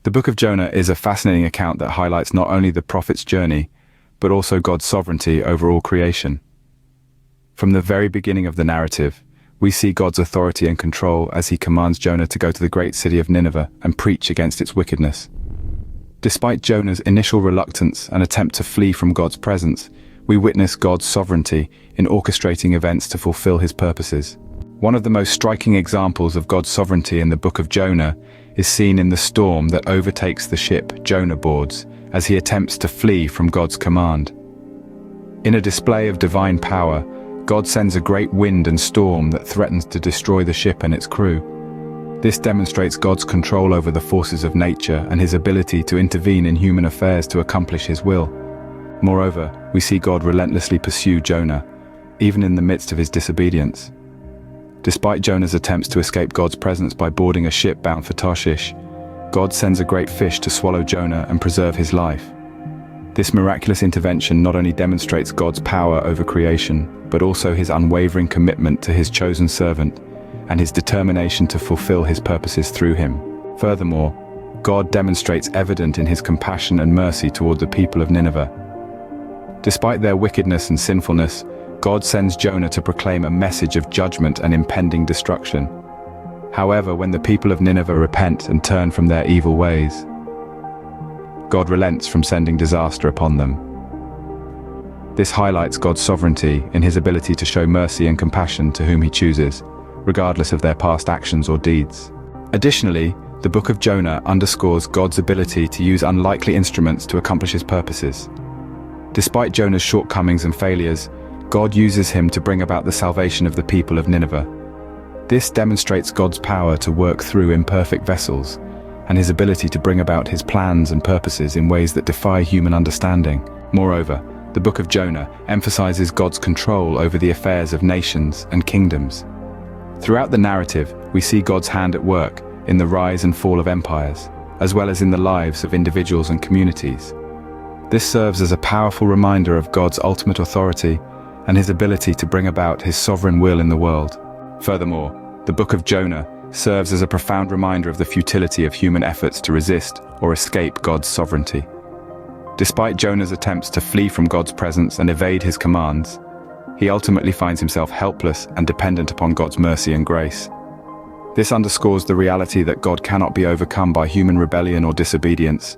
The book of Jonah is a fascinating account that highlights not only the prophet's journey, but also God's sovereignty over all creation. From the very beginning of the narrative, we see God's authority and control as he commands Jonah to go to the great city of Nineveh and preach against its wickedness. Despite Jonah's initial reluctance and attempt to flee from God's presence, we witness God's sovereignty in orchestrating events to fulfill his purposes. One of the most striking examples of God's sovereignty in the book of Jonah is seen in the storm that overtakes the ship Jonah boards as he attempts to flee from God's command. In a display of divine power, God sends a great wind and storm that threatens to destroy the ship and its crew. This demonstrates God's control over the forces of nature and his ability to intervene in human affairs to accomplish his will. Moreover, we see God relentlessly pursue Jonah, even in the midst of his disobedience. Despite Jonah's attempts to escape God's presence by boarding a ship bound for Tarshish, God sends a great fish to swallow Jonah and preserve his life. This miraculous intervention not only demonstrates God's power over creation, but also his unwavering commitment to his chosen servant and his determination to fulfill his purposes through him. Furthermore, God demonstrates evident in his compassion and mercy toward the people of Nineveh. Despite their wickedness and sinfulness, God sends Jonah to proclaim a message of judgment and impending destruction. However, when the people of Nineveh repent and turn from their evil ways, God relents from sending disaster upon them. This highlights God's sovereignty in his ability to show mercy and compassion to whom he chooses, regardless of their past actions or deeds. Additionally, the book of Jonah underscores God's ability to use unlikely instruments to accomplish his purposes. Despite Jonah's shortcomings and failures, God uses him to bring about the salvation of the people of Nineveh. This demonstrates God's power to work through imperfect vessels, and his ability to bring about his plans and purposes in ways that defy human understanding. Moreover, the book of Jonah emphasizes God's control over the affairs of nations and kingdoms. Throughout the narrative, we see God's hand at work in the rise and fall of empires, as well as in the lives of individuals and communities. This serves as a powerful reminder of God's ultimate authority and his ability to bring about his sovereign will in the world. Furthermore, the book of Jonah serves as a profound reminder of the futility of human efforts to resist or escape God's sovereignty. Despite Jonah's attempts to flee from God's presence and evade his commands, he ultimately finds himself helpless and dependent upon God's mercy and grace. This underscores the reality that God cannot be overcome by human rebellion or disobedience,